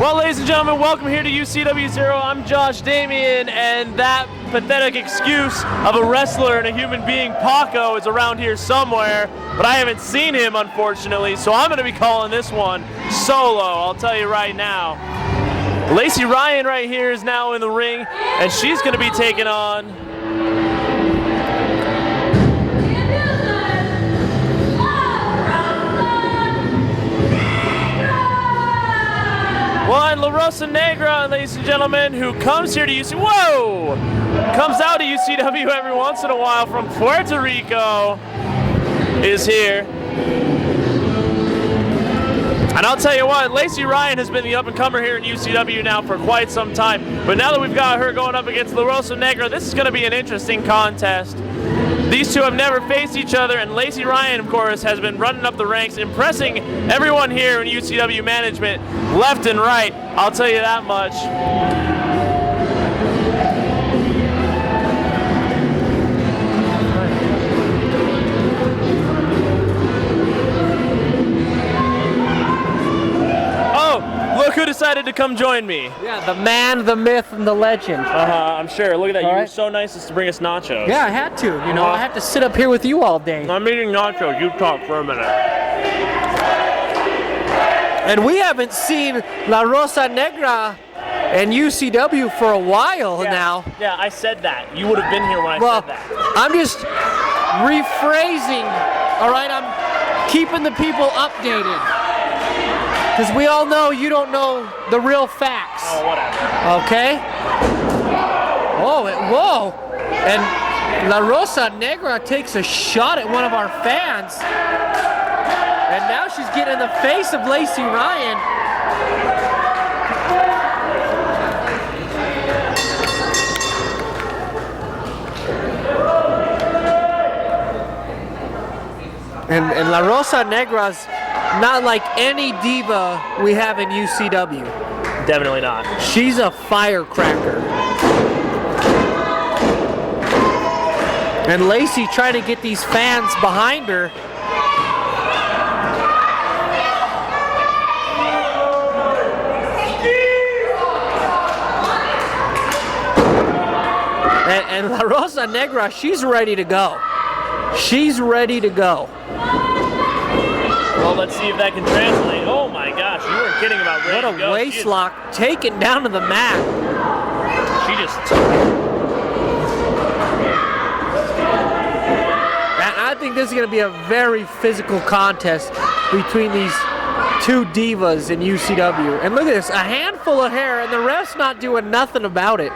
Well, ladies and gentlemen, welcome here to UCW-Zero. I'm Josh Damian, and that pathetic excuse of a wrestler and a human being, Paco, is around here somewhere, but I haven't seen him, unfortunately, so I'm going to be calling this one solo, I'll tell you right now. Lacy Ryan right here is now in the ring, and she's going to be taking on La Rosa Negra, ladies and gentlemen, who comes here to UCW. Whoa! Comes out to UCW every once in a while from Puerto Rico, is here. And I'll tell you what, Lacy Ryan has been the up-and-comer here in UCW now for quite some time. But now that we've got her going up against La Rosa Negra, this is going to be an interesting contest. These two have never faced each other, and Lacy Ryan, of course, has been running up the ranks, impressing everyone here in UCW management left and right. I'll tell you that much. Look who decided to come join me. Yeah, the man, the myth, and the legend. I'm sure. Look at that. All you were right. so nice as to bring us nachos. Yeah, I had to. You know, I have to sit up here with you all day. I'm eating nachos. You talk for a minute. And we haven't seen La Rosa Negra and UCW for a while now. Yeah, I said that. You would have been here when I said that. I'm just rephrasing. All right, I'm keeping the people updated. Because we all know you don't know the real facts. Oh, whatever. Okay? Whoa. And La Rosa Negra takes a shot at one of our fans. And now she's getting in the face of Lacy Ryan. And La Rosa Negra's not like any diva we have in UCW. Definitely not. She's a firecracker. And Lacy trying to get these fans behind her. And La Rosa Negra, she's ready to go. She's ready to go. Well, let's see if that can translate. Oh my gosh, you weren't kidding about ready to go. What a waist lock, taken down to the mat. She just... And I think this is going to be a very physical contest between these two divas in UCW. And look at this, a handful of hair, and the ref's not doing nothing about it.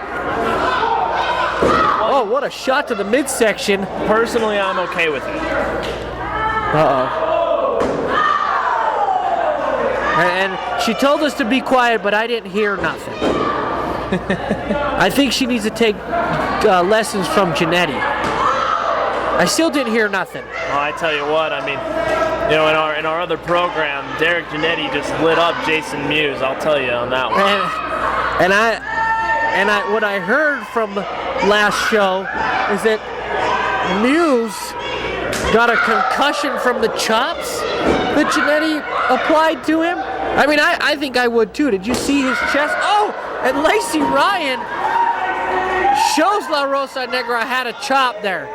Oh, what a shot to the midsection. Personally, I'm okay with it. Uh-oh. And she told us to be quiet, but I didn't hear nothing. I think she needs to take lessons from Janetti. I still didn't hear nothing. Well, I tell you what, I mean, you know, in our other program, Derek Janetti just lit up Jason Mewes. I'll tell you on that one. And what I heard from last show is that Mewes got a concussion from the chops that Janetti applied to him. I mean, I think I would too. Did you see his chest? Oh, and Lacy Ryan shows La Rosa Negra had a chop there.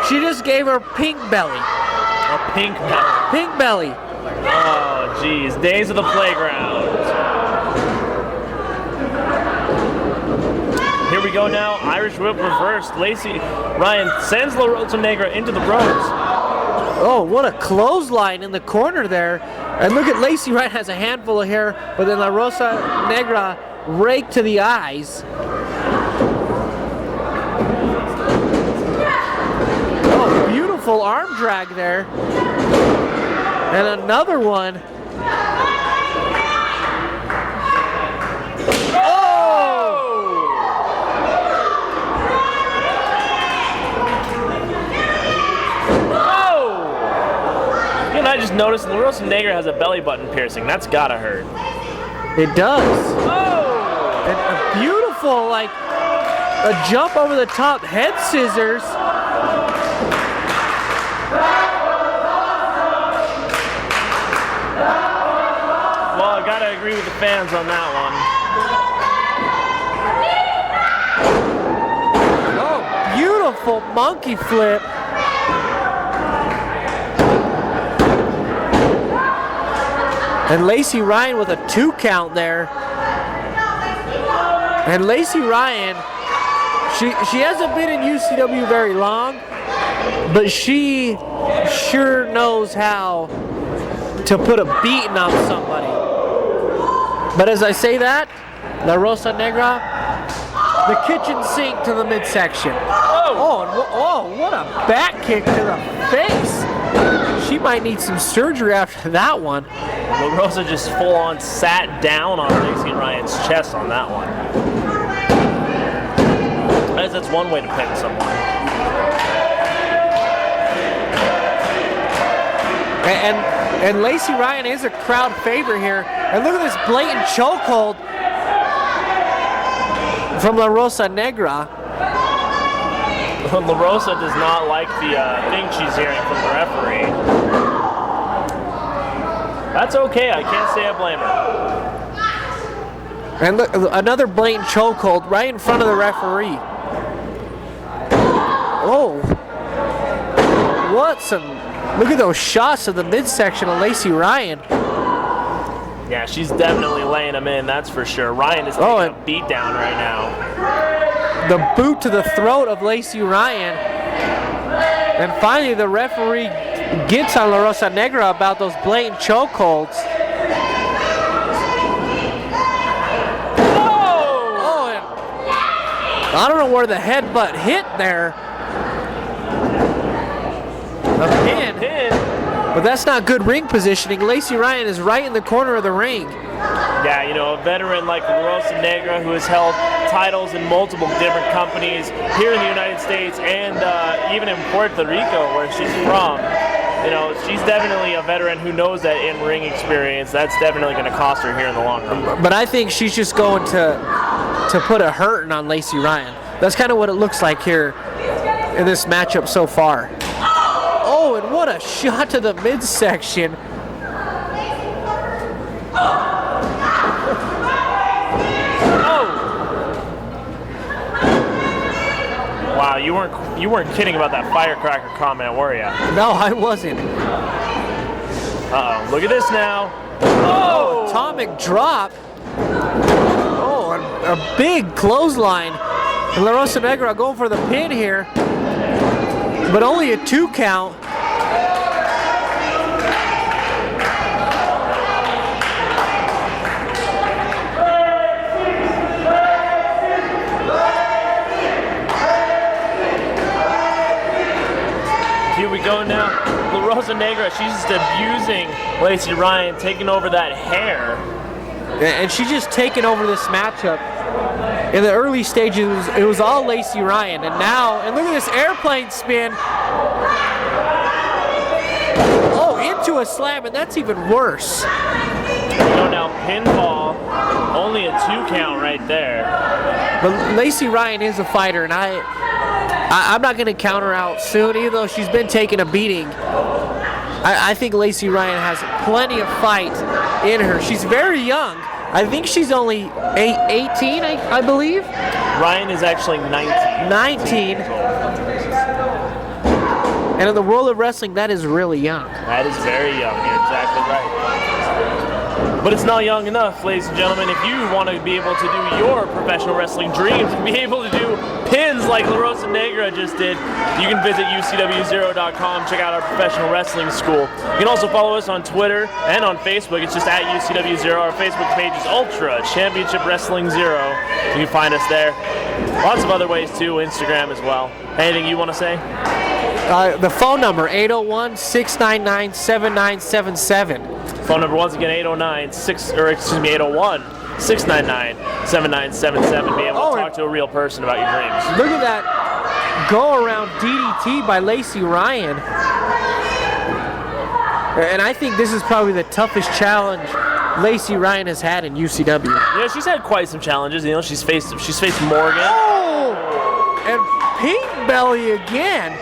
She just gave her pink belly. A pink belly. Pink belly. Oh, geez. Days of the playground. Here we go now. Irish whip reversed. Lacy Ryan sends La Rosa Negra into the ropes. Oh, what a clothesline in the corner there. And look at Lacy Ryan has a handful of hair, but then La Rosa Negra raked to the eyes. Oh, beautiful arm drag there. And another one. I just noticed La Rosa Negra has a belly button piercing. That's gotta hurt. It does. Oh! And a beautiful, like, a jump over the top head scissors. Well, I gotta agree with the fans on that one. Oh, beautiful monkey flip. And Lacy Ryan with a 2 count there. And Lacy Ryan, she hasn't been in UCW very long, but she sure knows how to put a beating on somebody. But as I say that, La Rosa Negra, the kitchen sink to the midsection. Oh, what a back kick to the face. She might need some surgery after that one. La Rosa just full on sat down on Lacy Ryan's chest on that one. I guess that's one way to pin someone. And Lacy Ryan is a crowd favorite here. And look at this blatant chokehold from La Rosa Negra. La Rosa does not like the thing she's hearing from the referee. That's okay, I can't say I blame her. And look, another blatant chokehold right in front of the referee. Oh. Look at those shots of the midsection of Lacy Ryan. Yeah, she's definitely laying him in, that's for sure. Ryan is taking a beat down right now. The boot to the throat of Lacy Ryan. And finally the referee gets on La Rosa Negra about those blatant chokeholds. Oh, and I don't know where the headbutt hit there. A pin. But that's not good ring positioning. Lacy Ryan is right in the corner of the ring. Yeah, you know, a veteran like La Rosa Negra who has held titles in multiple different companies here in the United States and even in Puerto Rico where she's from. You know, she's definitely a veteran who knows that in-ring experience. That's definitely going to cost her here in the long run. But I think she's just going to put a hurting on Lacy Ryan. That's kind of what it looks like here in this matchup so far. Oh, and what a shot to the midsection. Wow, you weren't kidding about that firecracker comment, were you? No, I wasn't. Uh-oh, look at this now. Oh, atomic drop. Oh, a big clothesline. And La Rosa Negra going for the pin here, but only a 2 count. Here we go now. La Rosa Negra, she's just abusing Lacy Ryan, taking over that hair. And she's just taking over this matchup. In the early stages, it was all Lacy Ryan, and now, and look at this airplane spin. Oh, into a slam, and that's even worse. You know now, pinfall, only a 2 count right there. But Lacy Ryan is a fighter, and I'm not going to count her out soon, even though she's been taking a beating. I think Lacy Ryan has plenty of fight in her. She's very young. I think she's only 18, I believe. Ryan is actually 19. 19. And in the world of wrestling, that is really young. That is very young. You're exactly right. But it's not young enough, ladies and gentlemen. If you want to be able to do your professional wrestling dreams and be able to do pins like La Rosa Negra just did, you can visit UCW-Zero.com, check out our professional wrestling school. You can also follow us on Twitter and on Facebook. It's just at UCW-Zero. Our Facebook page is Ultra Championship Wrestling Zero. You can find us there. Lots of other ways too, Instagram as well. Anything you want to say? The phone number, 801-699-7977. Phone number once again, 801-699-7977. Be able to talk to a real person about your dreams. Look at that go around DDT by Lacy Ryan. And I think this is probably the toughest challenge Lacy Ryan has had in UCW. Yeah, she's had quite some challenges. You know, she's faced Morgan. Oh, and pink belly again.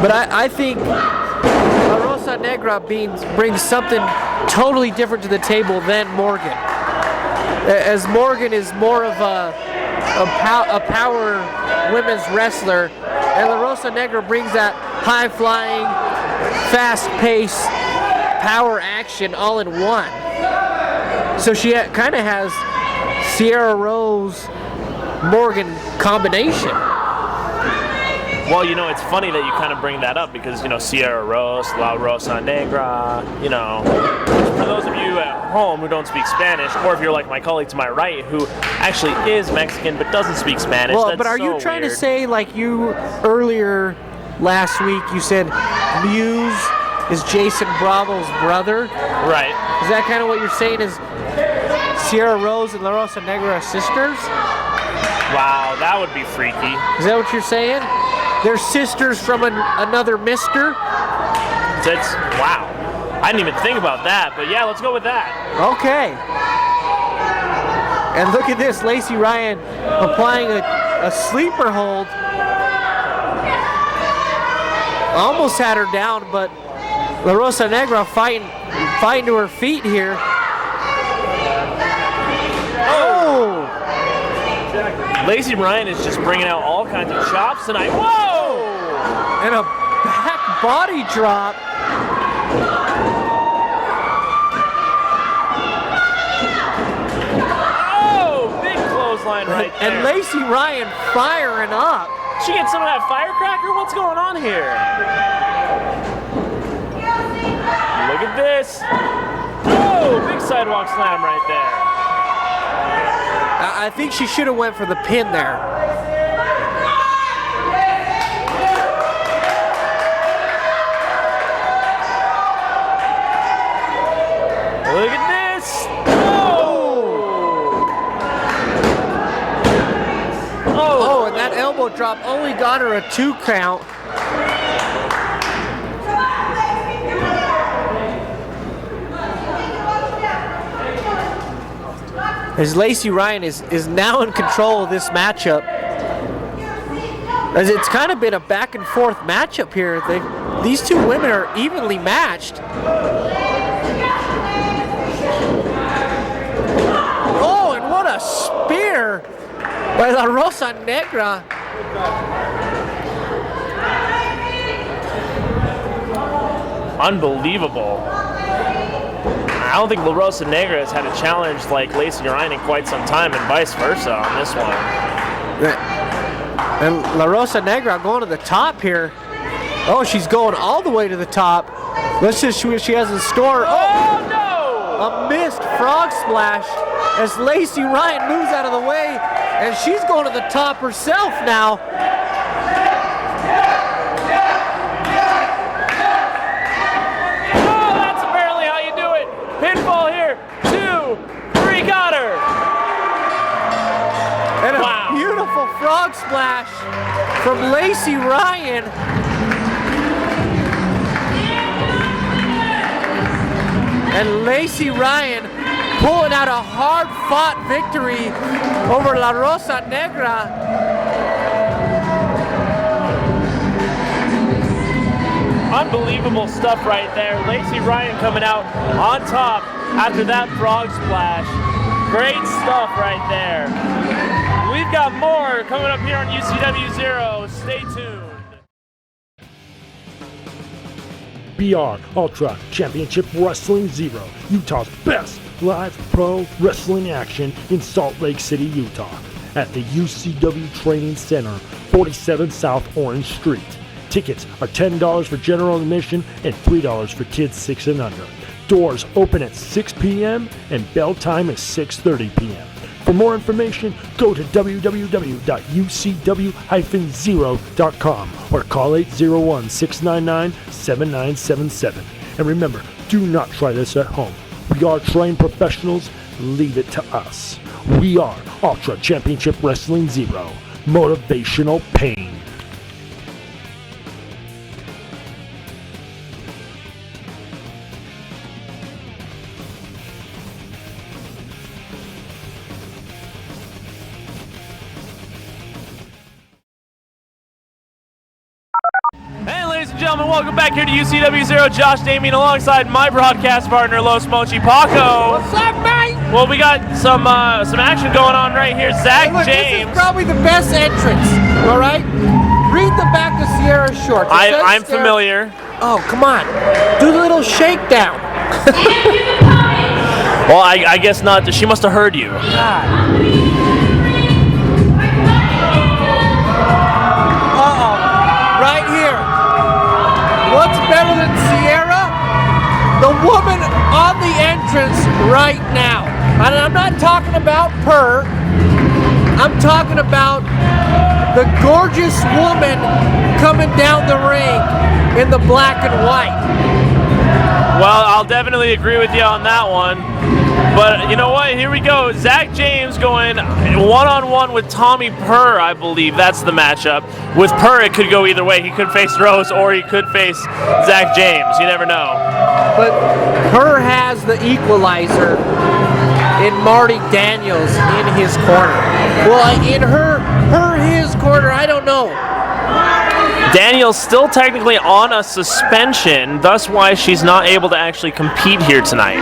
But I think La Rosa Negra brings something totally different to the table than Morgan. As Morgan is more of a power women's wrestler, and La Rosa Negra brings that high-flying, fast-paced power action all in one. So she kind of has Sierra Rose Morgan combination. Well, you know, it's funny that you kind of bring that up because, you know, Sierra Rose, La Rosa Negra, you know, for those of you at home who don't speak Spanish, or if you're like my colleague to my right who actually is Mexican but doesn't speak Spanish. Well, but are you trying to say, like you earlier last week, you said Muse is Jason Bravo's brother? Right. Is that kind of what you're saying, is Sierra Rose and La Rosa Negra are sisters? Wow, that would be freaky. Is that what you're saying? They're sisters from another mister? That's, wow. I didn't even think about that, but yeah, let's go with that. Okay. And look at this, Lacy Ryan applying a sleeper hold. Almost had her down, but La Rosa Negra fighting to her feet here. Oh! Lacy Ryan is just bringing out all kinds of chops tonight. Whoa! And a back body drop. Oh, big clothesline right there. And Lacy Ryan firing up. She get some of that firecracker? What's going on here? Look at this. Oh, big sidewalk slam right there. I think she should have went for the pin there. Look at this. Oh, and that elbow drop only got her a 2 count. As Lacy Ryan is now in control of this matchup. As it's kind of been a back and forth matchup here. These two women are evenly matched. Oh, and what a spear by La Rosa Negra. unbelievable. I don't think La Rosa Negra has had a challenge like Lacy Ryan in quite some time, and vice versa on this one. And La Rosa Negra going to the top here. Oh, she's going all the way to the top. Let's just see what she has in store. Oh no! A missed frog splash as Lacy Ryan moves out of the way, and she's going to the top herself now. Oh, that's apparently how you do it. Pinfall here. 2, 3, got her. And a beautiful frog splash from Lacy Ryan. And Lacy Ryan pulling out a hard-fought victory over La Rosa Negra. Unbelievable stuff right there. Lacy Ryan coming out on top after that frog splash. Great stuff right there. We've got more coming up here on UCW-Zero. Stay tuned. BR Ultra Championship Wrestling Zero, Utah's best live pro wrestling action in Salt Lake City, Utah, at the UCW Training Center, 47 South Orange Street. Tickets are $10 for general admission and $3 for kids 6 and under. Doors open at 6 p.m. and bell time is 6:30 p.m. For more information, go to www.ucw-zero.com or call 801-699-7977. And remember, do not try this at home. We are trained professionals. Leave it to us. We are Ultra Championship Wrestling Zero. Motivational pain. gentlemen, welcome back here to UCW-Zero. Josh Damien alongside my broadcast partner, Los Mochi Paco. What's up, mate? Well, we got some action going on right here. Zack Hey, look, James. This is probably the best entrance, all right? Read the back of Sierra's shorts. I'm familiar. Oh, come on. Do the little shakedown. Well, I guess not. She must have heard you. Right here. What's better than Sierra? The woman on the entrance right now. And I'm not talking about Purr. I'm talking about the gorgeous woman coming down the ring in the black and white. Well, I'll definitely agree with you on that one. But you know what? Here we go. Zack James going one-on-one with Tommy Purr, I believe. That's the matchup. With Purr, it could go either way. He could face Rose or he could face Zack James. You never know. But Purr has the equalizer in Marty Daniels in his corner. Well, in his corner, I don't know. Daniel's still technically on a suspension, thus why she's not able to actually compete here tonight.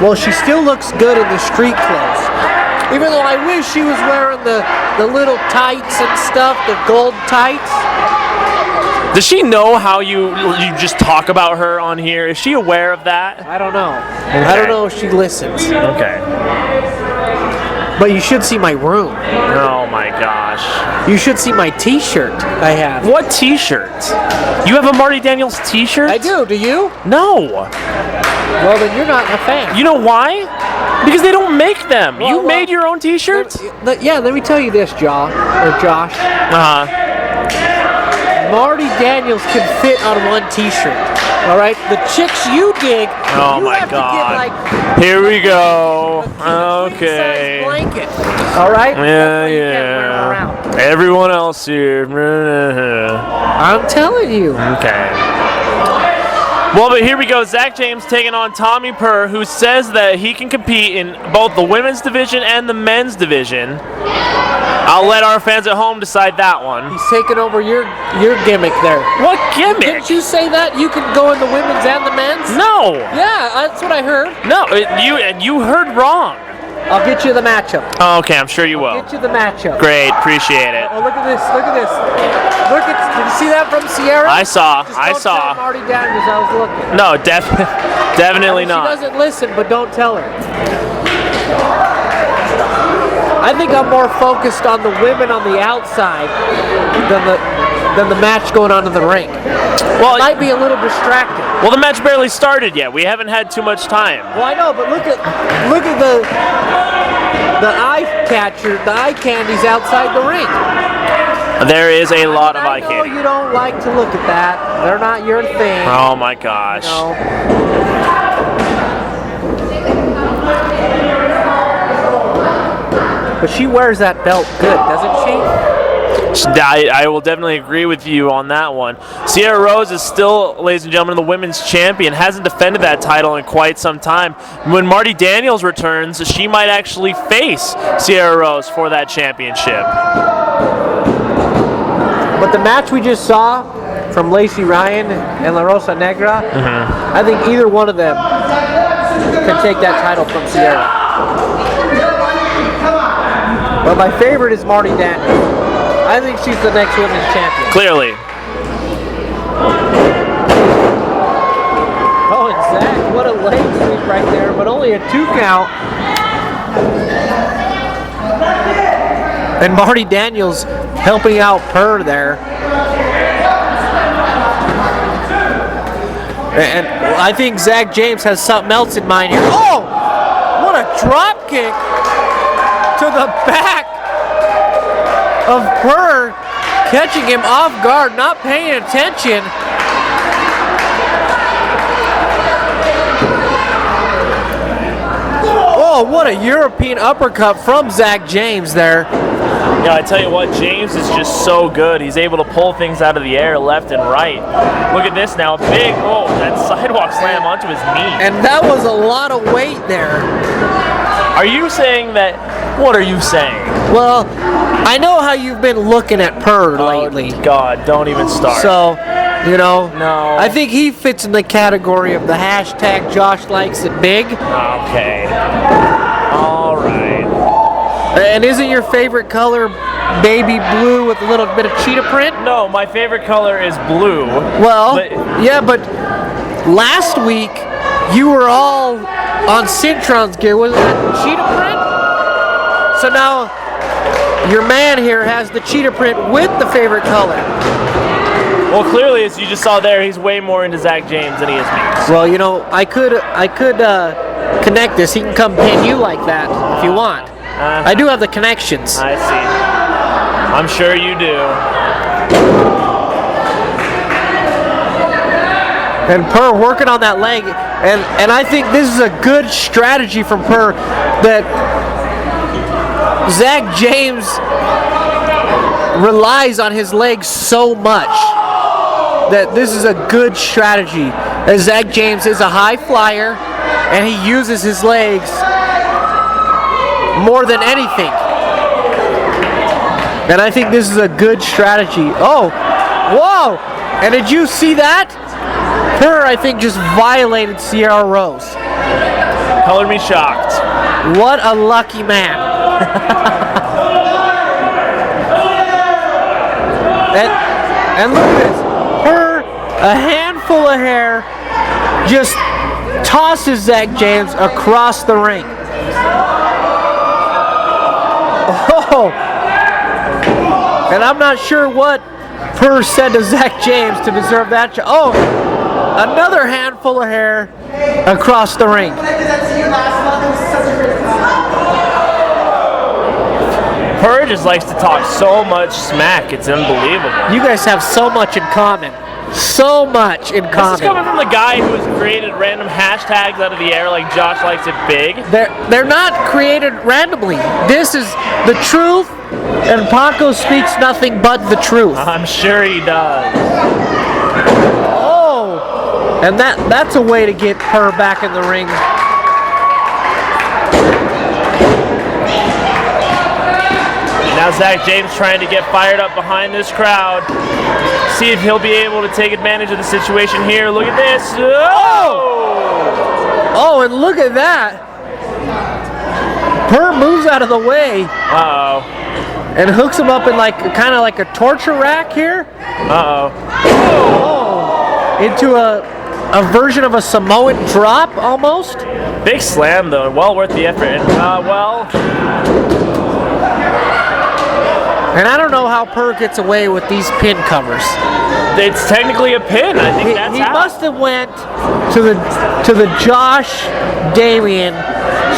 Well, she still looks good in the street clothes. Even though I wish she was wearing the little tights and stuff, the gold tights. Does she know how you just talk about her on here? Is she aware of that? I don't know. Okay. I don't know if she listens. Okay. But you should see my room. Oh my gosh. You should see my t-shirt I have. What t-shirt? You have a Marty Daniels t-shirt? I do. Do you? No. Well, then you're not a fan. You know why? Because they don't make them. Well, you made your own t-shirts? Let me tell you this, Josh. Uh-huh. Marty Daniels can fit on one t-shirt. All right? The chicks you dig, Oh you my have God. to get like Here we go. a Okay. queen-size blanket. All right? Yeah, You can't wear them around. Everyone else here. I'm telling you. Okay. Well, but here we go. Zack James taking on Tommy Purr, who says that he can compete in both the women's division and the men's division. I'll let our fans at home decide that one. He's taking over your gimmick there. What gimmick? Didn't you say that you can go in the women's and the men's? No. Yeah, that's what I heard. No, you heard wrong. I'll get you the matchup. Oh, okay, I'm sure you will. Get you the matchup. Great, appreciate it. Oh, look at this. Look at this. Did you see that from Sierra? I saw. Just I don't saw. tell Marty Daniels I was looking. No, definitely not. She doesn't listen, but don't tell her. I think I'm more focused on the women on the outside than the match going on in the ring. Well, It might be a little distracting. well, the match barely started yet. We haven't had too much time. Well, I know, but look at the eye catcher, the eye candies outside the ring. There is a lot of eye I know candy. you don't like to look at that. They're not your thing. Oh my gosh. No. But she wears that belt good, doesn't she? I will definitely agree with you on that one. Sierra Rose is still, ladies and gentlemen, the women's champion. Hasn't defended that title in quite some time. When Marty Daniels returns, she might actually face Sierra Rose for that championship. But the match we just saw from Lacy Ryan and La Rosa Negra, I think either one of them can take that title from Sierra. But my favorite is Marty Daniels. I think she's the next women's champion. Clearly. Oh, and Zack, what a leg sweep right there, but only a 2 count. And Marty Daniels helping out Purr there. And I think Zack James has something else in mind here. Oh! What a drop kick to the back of Purr, catching him off guard, not paying attention. Oh, what a European uppercut from Zack James there. Yeah, I tell you what, James is just so good. He's able to pull things out of the air left and right. Look at this now. Big, oh, that sidewalk slam onto his knee. And that was a lot of weight there. Are you saying that, what are you saying? Well, I know how you've been looking at Purr lately. Oh, God, don't even start. So, you know, no. I think he fits in the category of the hashtag Josh likes it big. Okay. All right. And isn't your favorite color baby blue with a little bit of cheetah print? No, my favorite color is blue. Well, yeah, but last week you were all on Syntron's gear. Was it cheetah print? So now your man here has the cheetah print with the favorite color. Well, clearly, as you just saw there, he's way more into Zack James than he is me. Well, you know, I could connect this. He can come pin you like that if you want. I do have the connections. I see. I'm sure you do. And Purr working on that leg, and I think this is a good strategy from Purr that Zack James relies on his legs so much that this is a good strategy. As Zack James is a high flyer and he uses his legs more than anything. And I think this is a good strategy. Oh, whoa! And did you see that? Purr, I think, just violated Sierra Rose. Color me shocked. What a lucky man. and look at this. Purr, a handful of hair, just tosses Zack James across the ring. Oh! And I'm not sure what Purr said to Zack James to deserve that. Oh! Another handful of hair across the ring. Purr just likes to talk so much smack, it's unbelievable. You guys have so much in common. So much in common. This is coming from the guy who has created random hashtags out of the air like Josh likes it big. They're not created randomly. This is the truth, and Paco speaks nothing but the truth. I'm sure he does. Oh! And that's a way to get Purr back in the ring. Now Zack James trying to get fired up behind this crowd. See if he'll be able to take advantage of the situation here. Look at this. Oh! Oh, and look at that. Purr moves out of the way. Uh-oh. And hooks him up in kind of like a torture rack here. Uh-oh. Oh! Into a version of a Samoan drop almost. Big slam though, well worth the effort. And I don't know how Purr gets away with these pin covers. It's technically a pin. I think that's he how. must have went to the Josh Damien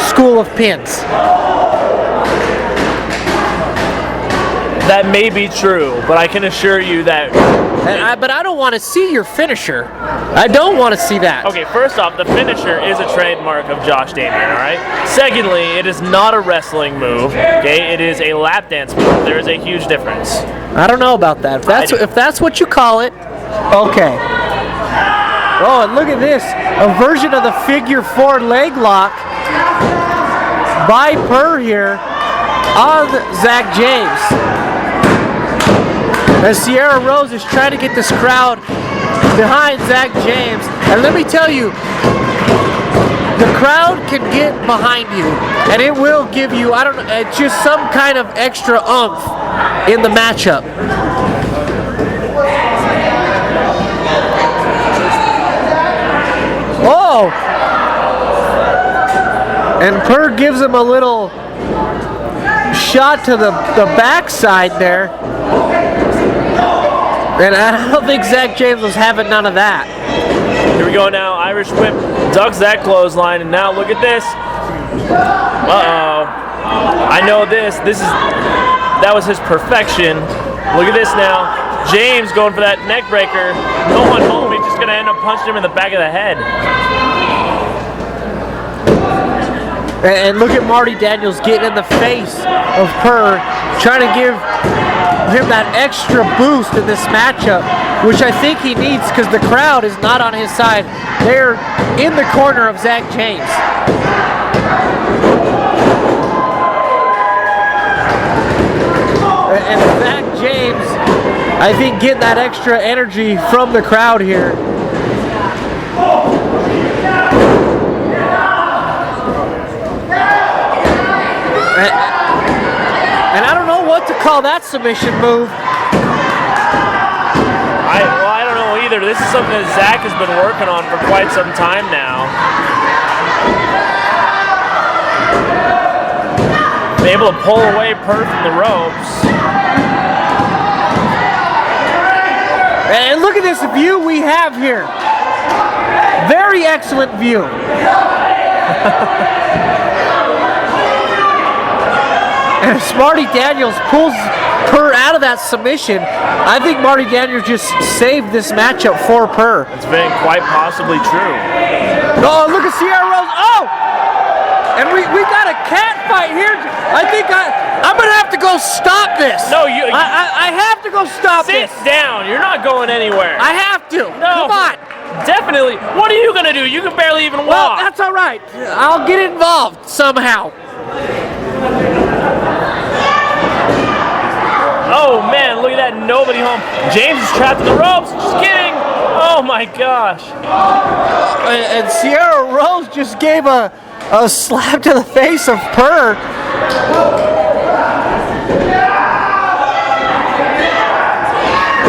School of Pins. That may be true, but I can assure you that. But I don't want to see your finisher. I don't want to see that. Okay, first off, the finisher is a trademark of Josh Damien, all right? Secondly, it is not a wrestling move, okay? It is a lap dance move. There is a huge difference. I don't know about that. If that's what you call it, okay. Oh, and look at this. A version of the figure 4 leg lock by Purr here on Zack James. As Sierra Rose is trying to get this crowd behind Zack James. And let me tell you, the crowd can get behind you, and it will give you, I don't know, just some kind of extra oomph in the matchup. Oh! And Purr gives him a little shot to the backside there. And I don't think Zack James was having none of that. Here we go now. Irish whip ducks that clothesline, and now look at this. Uh-oh. I know this. That was his perfection. Look at this now. James going for that neck breaker. No one home. He's just going to end up punching him in the back of the head. And look at Marty Daniels getting in the face of Purr, trying to give him that extra boost in this matchup, which I think he needs because the crowd is not on his side. They're in the corner of Zack James. I think getting that extra energy from the crowd here. And I don't know what to call that submission move. I don't know either. This is something that Zack has been working on for quite some time now. Been able to pull away Purr from the ropes. And look at this view we have here. Very excellent view. And as Marty Daniels pulls Purr out of that submission, I think Marty Daniels just saved this matchup for Purr. It's been quite possibly true. Oh, look at Sierra Rose. Oh! And we got a cat fight here. I think I'm going to have to go stop this. No, I have to go stop this. Sit down. You're not going anywhere. I have to. No. Come on. Definitely. What are you going to do? You can barely even Well, walk. that's all right. I'll get involved somehow. Oh man, look at that, nobody home. James is trapped in the ropes, just kidding. Oh my gosh. And Sierra Rose just gave a slap to the face of Purr.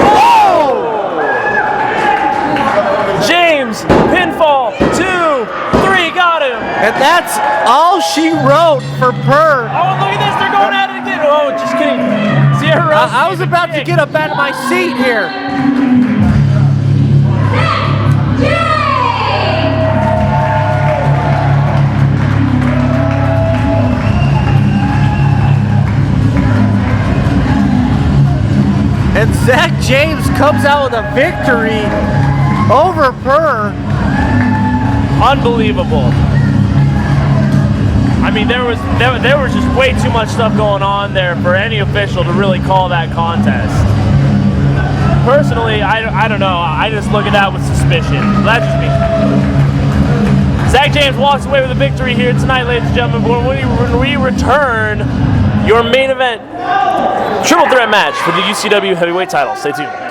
Oh! James, pinfall, 2, 3, got him. And that's all she wrote for Purr. Oh, look at this, they're going at it again. Oh, just kidding. Sierra Rose. I was about to get up out of my seat here. And Zack James comes out with a victory over Purr. Unbelievable. I mean, there was just way too much stuff going on there for any official to really call that contest. Personally, I don't know. I just look at that with suspicion. That's just me. Zack James walks away with a victory here tonight, ladies and gentlemen. When we return, your main event triple threat match for the UCW heavyweight title. Stay tuned.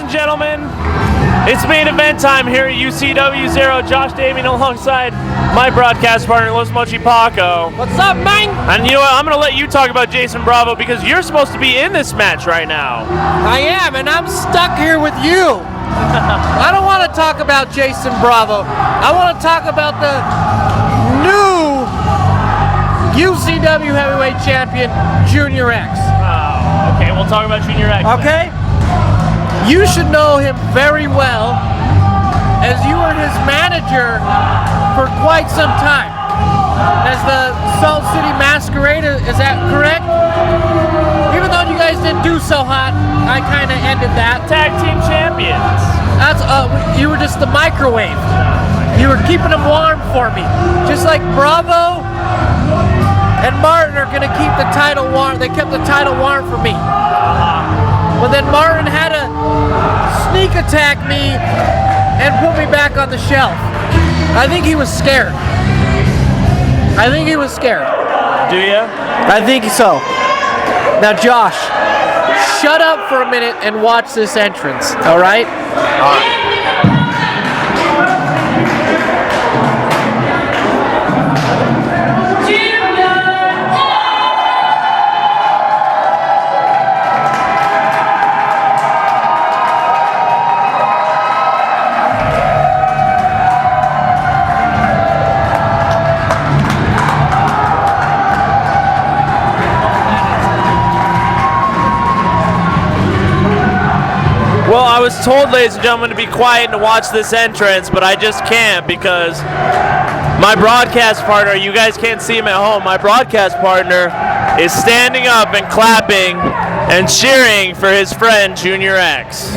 Gentlemen, it's main event time here at UCW-Zero. Josh Damien alongside my broadcast partner, Los Mochi Paco. What's up, man? And you know what? I'm going to let you talk about Jason Bravo because you're supposed to be in this match right now. I am, and I'm stuck here with you. I don't want to talk about Jason Bravo. I want to talk about the new UCW Heavyweight Champion, Junior X. Oh, okay. We'll talk about Junior X. Okay? You should know him very well, as you were his manager for quite some time. As the Salt City Masquerade, is that correct? Even though you guys didn't do so hot, I kind of ended that. Tag team champions. That's you were just the microwave. You were keeping them warm for me. Just like Bravo and Martin are going to keep the title warm. They kept the title warm for me. But then Martin had to sneak attack me and put me back on the shelf. I think he was scared. I think he was scared. Do you? I think so. Now, Josh, shut up for a minute and watch this entrance, all right? All right. told, ladies and gentlemen, to be quiet and to watch this entrance, but I just can't because my broadcast partner, you guys can't see him at home, my broadcast partner is standing up and clapping and cheering for his friend Junior X.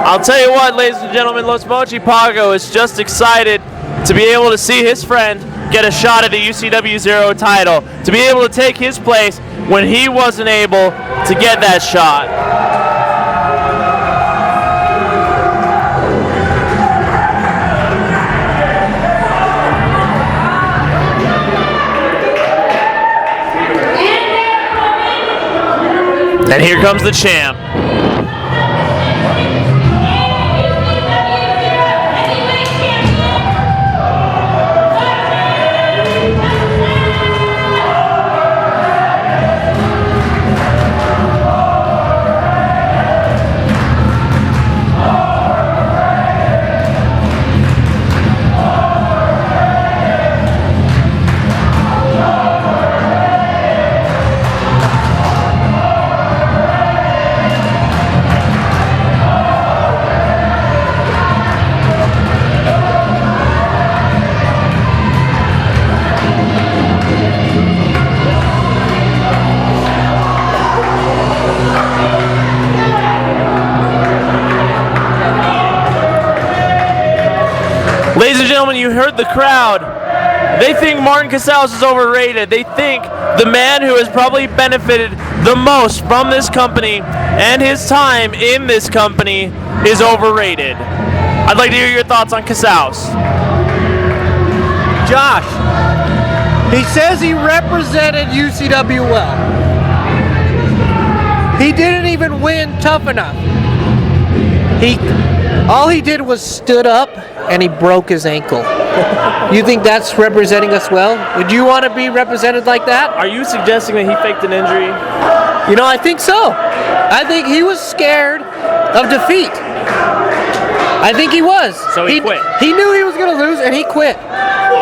I'll tell you what, ladies and gentlemen, Los Mochi Pago is just excited to be able to see his friend get a shot at the UCW-Zero title, to be able to take his place when he wasn't able to get that shot. And here comes the champ. Ladies and gentlemen, you heard the crowd. They think Martin Casals is overrated. They think the man who has probably benefited the most from this company and his time in this company is overrated. I'd like to hear your thoughts on Casals. Josh, he says he represented UCW well. He didn't even win tough enough. All he did was stood up and he broke his ankle. You think that's representing us well? Would you want to be represented like that? Are you suggesting that he faked an injury? You know, I think so. I think he was scared of defeat. I think he was. So he quit. He knew he was going to lose and he quit.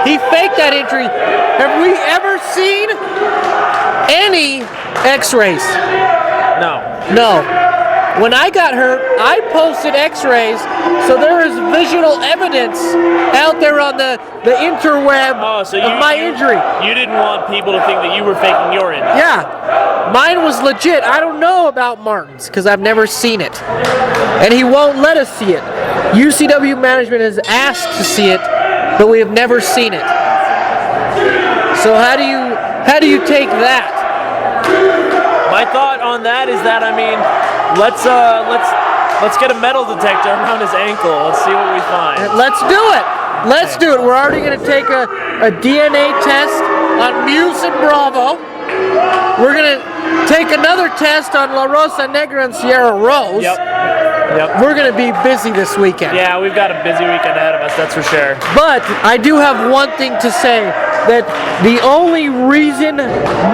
He faked that injury. Have we ever seen any x-rays? No. No. When I got hurt, I posted x-rays, so there is visual evidence out there on the interweb of my injury. You didn't want people to think that you were faking your injury. Yeah. Mine was legit. I don't know about Martin's because I've never seen it. And he won't let us see it. UCW management has asked to see it, but we have never seen it. So how do you take that? My thought on that is that, I mean, let's get a metal detector around his ankle. Let's see what we find. Let's do it. Let's do it. We're already going to take a DNA test on Muse and Bravo. We're going to take another test on La Rosa Negra and Sierra Rose. Yep. We're going to be busy this weekend. Yeah, we've got a busy weekend ahead of us, that's for sure. But I do have one thing to say, that the only reason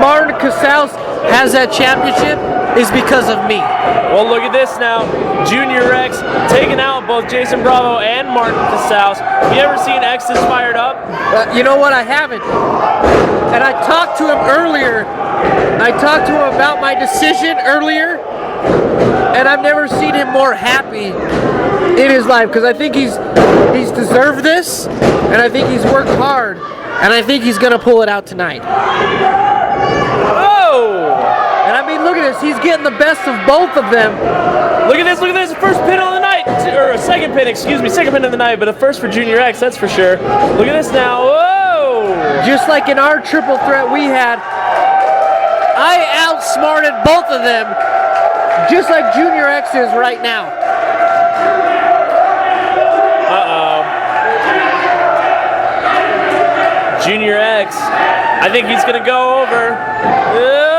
Martin Casals has that championship is because of me. Well, look at this now. Junior X taking out both Jason Bravo and Martin Casals. Have you ever seen X this fired up? You know what? I haven't. And I talked to him earlier. I talked to him about my decision earlier, and I've never seen him more happy in his life because I think he's deserved this, and I think he's worked hard, and I think he's gonna pull it out tonight. And I mean, look at this. He's getting the best of both of them. Look at this. Look at this. First pin on the night. Or a second pin, excuse me. Second pin of the night, but a first for Junior X, that's for sure. Look at this now. Whoa! Just like in our triple threat we had, I outsmarted both of them, just like Junior X is right now. Junior X, I think he's going to go over. Oh!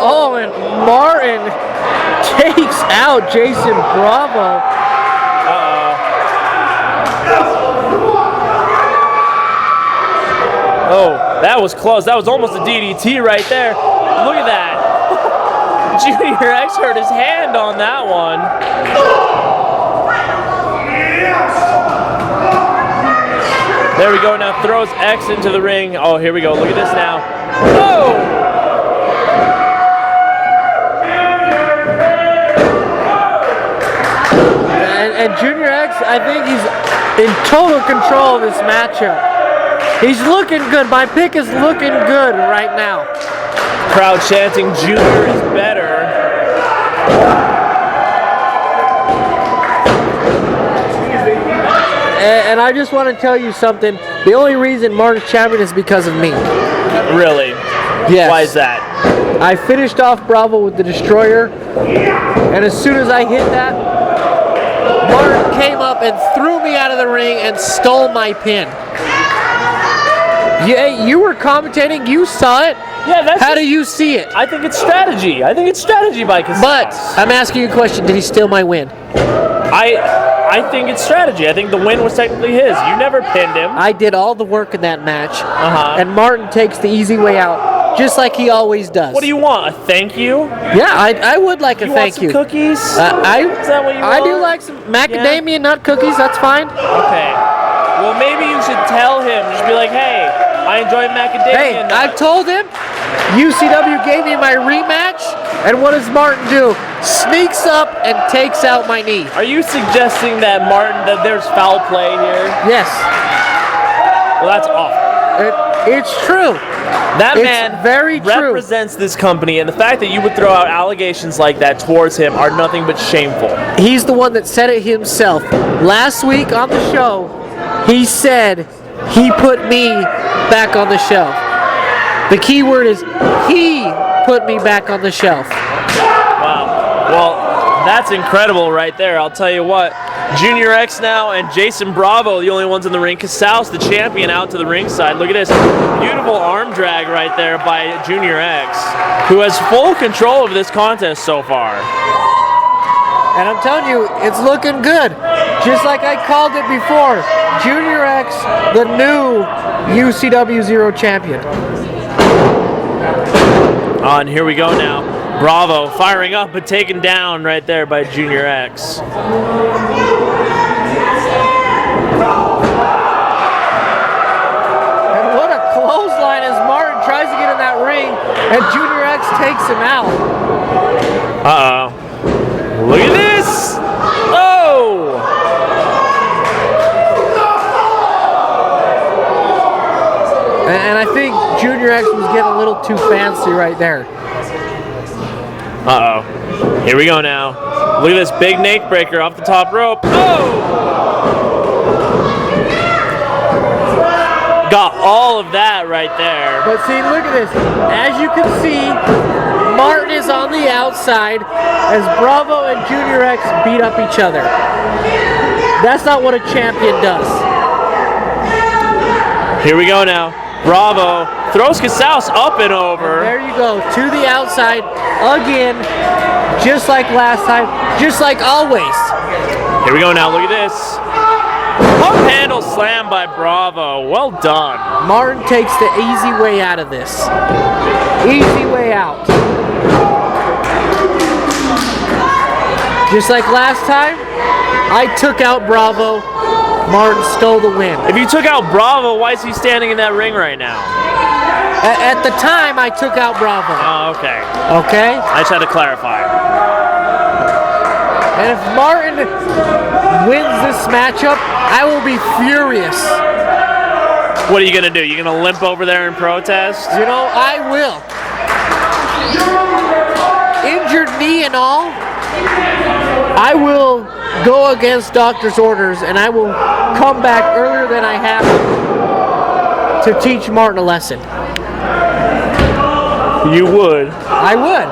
Oh, and Martin takes out Jason Bravo. Oh, that was close. That was almost a DDT right there. Look at that. Junior X hurt his hand on that one. There we go. Now throws X into the ring. Oh, here we go. Look at this now. Oh! And Junior X, I think he's in total control of this matchup. He's looking good. My pick is looking good right now. Crowd chanting, Junior is better. And I just want to tell you something. The only reason Martin's champion is because of me. Really? Yes. Why is that? I finished off Bravo with the Destroyer, and as soon as I hit that, Martin came up and threw me out of the ring and stole my pin. You were commentating, you saw it. Yeah, that's. How do you see it? I think it's strategy. I think it's strategy by Casas. But I'm asking you a question. Did he steal my win? I think it's strategy. I think the win was technically his. You never pinned him. I did all the work in that match, Uh-huh. and Martin takes the easy way out, just like he always does. What do you want? A thank you? Yeah, I would like a You thank want some you. cookies? Is Is that what you want? I do like some macadamia nut cookies. That's fine. Okay. Well, maybe you should tell him. Just be like, hey, I enjoy macadamia Hey, nuts. I told him UCW gave me my rematch, and what does Martin do? Sneaks up and takes out my knee. Are you suggesting that that there's foul play here? Yes, Well, that's awful. it's true. That It's man very true. represents this company, and the fact that you would throw out allegations like that towards him are nothing but shameful. He's the one that said it himself. Last week on the show, he said he put me back on the shelf. The key word is he put me back on the shelf. Wow. Well, that's incredible right there. I'll tell you what. Junior X now and Jason Bravo, the only ones in the ring. Casas, the champion, out to the ringside. Look at this. Beautiful arm drag right there by Junior X, who has full control of this contest so far. And I'm telling you, it's looking good. Just like I called it before. Junior X, the new UCW-Zero champion. And here we go now. Bravo firing up but taken down right there by Junior X. And what a clothesline as Martin tries to get in that ring and Junior X takes him out. Uh-oh. Look at this! Oh! And I think Junior X was getting a little too fancy right there. Uh-oh. Here we go now. Look at this big neck breaker off the top rope. Oh! Got all of that right there. But see, look at this. As you can see, Martin is on the outside as Bravo and Junior X beat up each other. That's not what a champion does. Here we go now. Bravo throws Casas up and over. There you go, to the outside again, just like last time, just like always. Here we go now. Look at this. Pump handle slam by Bravo. Well done. Martin takes the easy way out of this. Easy way out. Just like last time, I took out Bravo. Martin stole the win. If you took out Bravo, why is he standing in that ring right now? At the time, I took out Bravo. Oh, okay. Okay? I just had to clarify. And if Martin wins this matchup, I will be furious. What are you going to do? You going to limp over there and protest? You know, I will. Injured knee and all, I will go against doctor's orders and I will come back earlier than I have to teach Martin a lesson. You would. I would.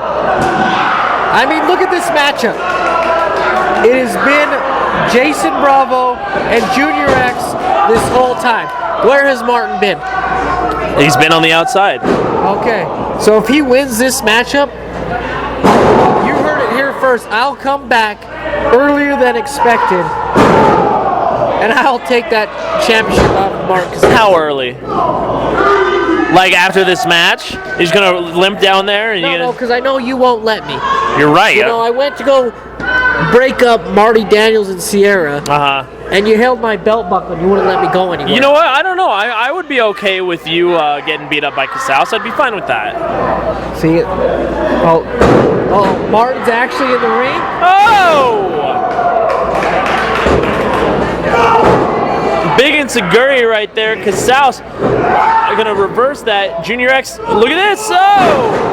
I mean, look at this matchup. It has been Jason Bravo and Junior X this whole time. Where has Martin been? He's been on the outside. Okay, so if he wins this matchup, you heard it here first. I'll come back earlier than expected, and I'll take that championship off of Martin. How early? Like after this match? He's going to limp down there? And No, because I know you won't let me. You're right. You know, I went to go break up Marty Daniels and Sierra, and you held my belt buckle and you wouldn't let me go anywhere. You know what? I don't know. I would be okay with you getting beat up by Casals. I'd be fine with that. See it? Oh, Martin's actually in the ring. Oh! Big Inseguri right there. Casals are going to reverse that. Junior X, look at this. Oh!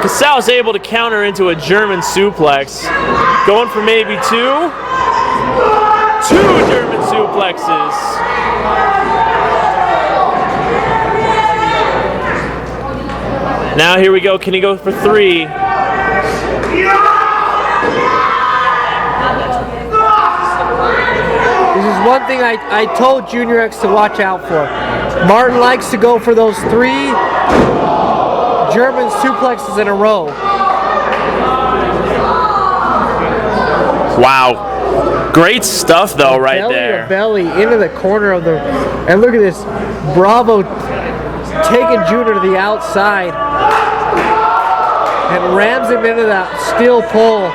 Casals able to counter into a German suplex. Going for maybe two German suplexes. Now here we go. Can he go for three? This is one thing I told Junior X to watch out for. Martin likes to go for those 3 German suplexes in a row. Wow. Great stuff though right belly there. To belly into the corner of the, and look at this, Bravo taking Junior to the outside and rams him into that steel pole,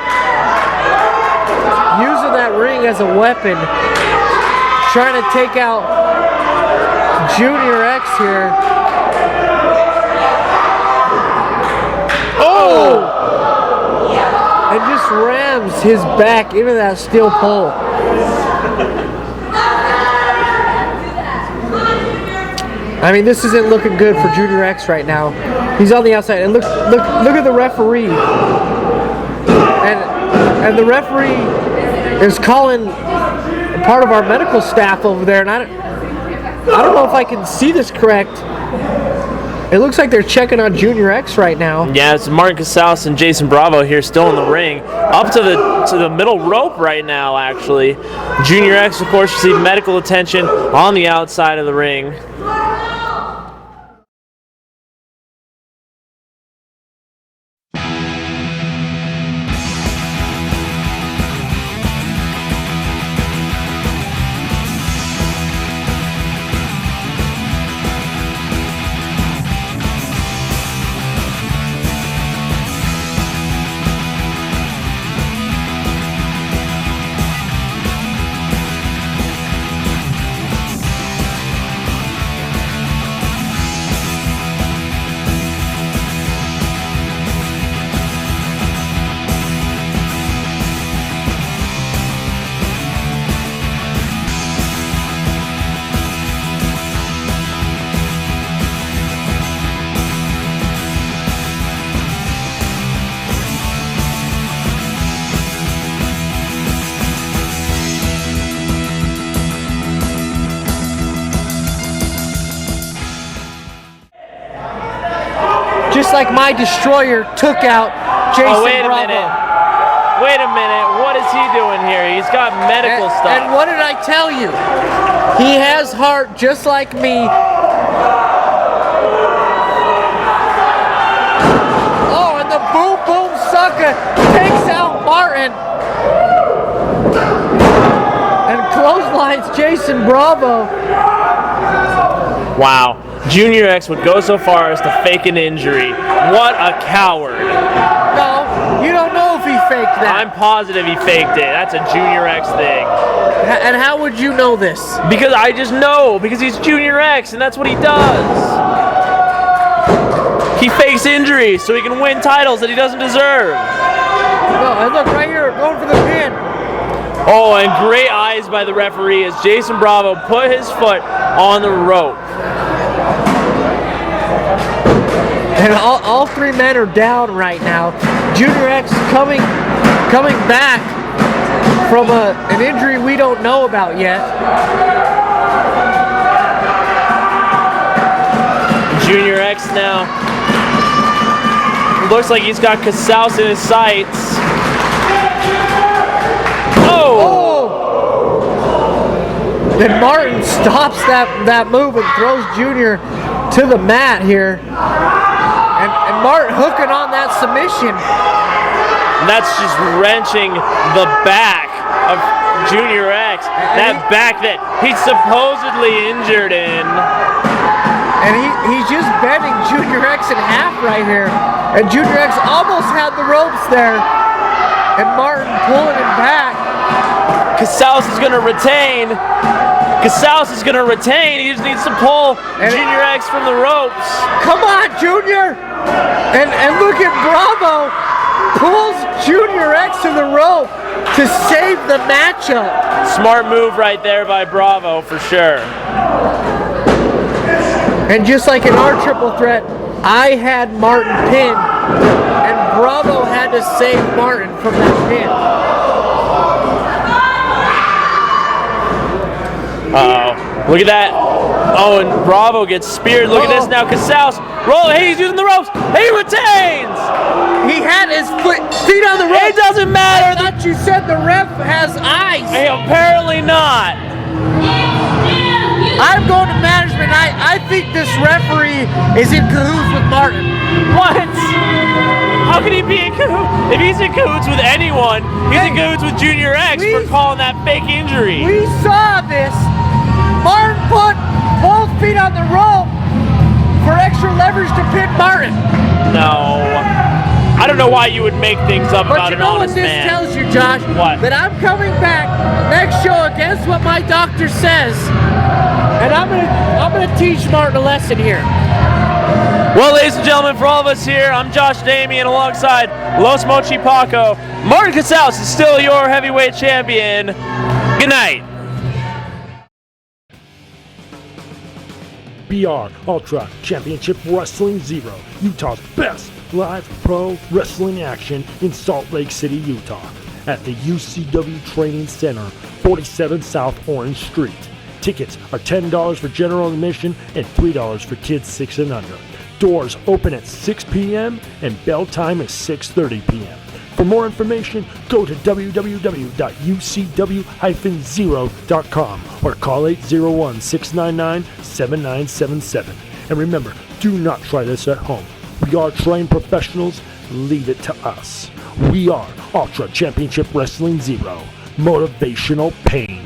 using that ring as a weapon, trying to take out Junior X here. Oh! And just rams his back into that steel pole. I mean, this isn't looking good for Junior X right now. He's on the outside, and look at the referee. And the referee is calling part of our medical staff over there, and I don't know if I can see this correct. It looks like they're checking on Junior X right now. Yeah, it's Martin Casals and Jason Bravo here still in the ring. Up to the middle rope right now, actually. Junior X, of course, received medical attention on the outside of the ring. Just like my destroyer took out Jason Bravo. Wait a minute. What is he doing here? He's got medical stuff. And what did I tell you? He has heart just like me. Oh, and the boom boom sucker takes out Martin. And clotheslines Jason Bravo. Wow. Junior X would go so far as to fake an injury. What a coward. No, you don't know if he faked that. I'm positive he faked it. That's a Junior X thing. And how would you know this? Because I just know. Because he's Junior X and that's what he does. He fakes injuries so he can win titles that he doesn't deserve. No, and look right here, going for the pin. Oh, and great eyes by the referee as Jason Bravo put his foot on the rope. And all 3 men are down right now. Junior X coming back from an injury we don't know about yet. Junior X now. Looks like he's got Casals in his sights. Oh! Then Martin stops that move and throws Junior to the mat here. And Martin hooking on that submission. That's just wrenching the back of Junior X. That back that he's supposedly injured in. And he's just bending Junior X in half right here. And Junior X almost had the ropes there. And Martin pulling him back. Casals is going to retain. Casals is going to retain. He just needs to pull Junior X from the ropes. Come on, Junior! And look at Bravo. Pulls Junior X to the rope to save the matchup. Smart move right there by Bravo for sure. And just like in our triple threat, I had Martin pinned, and Bravo had to save Martin from that pin. Uh-oh. Look at that. Oh, and Bravo gets speared. Look at this now. Casals roll. Hey, he's using the ropes. He retains. He had his feet on the ropes. It doesn't matter. I thought you said the ref has eyes. Hey, apparently not. I'm going to management. I think this referee is in cahoots with Martin. What? How can he be in cahoots? If he's in cahoots with anyone, he's in cahoots with Junior X for calling that fake injury. We saw this. Martin put both feet on the rope for extra leverage to pin Martin. No. I don't know why you would make things up about an honest man. But you know what this tells you, Josh? What? That I'm coming back next show against what my doctor says. And I'm gonna teach Martin a lesson here. Well, ladies and gentlemen, for all of us here, I'm Josh Damian alongside Los Mochi Paco. Martin Casals is still your heavyweight champion. Good night. BR Ultra Championship Wrestling Zero, Utah's best live pro wrestling action in Salt Lake City, Utah, at the UCW Training Center, 47 South Orange Street. Tickets are $10 for general admission and $3 for kids 6 and under. Doors open at 6 p.m. and bell time is 6:30 p.m. For more information, go to www.ucw-zero.com or call 801-699-7977. And remember, do not try this at home. We are trained professionals. Leave it to us. We are Ultra Championship Wrestling Zero. Motivational pain.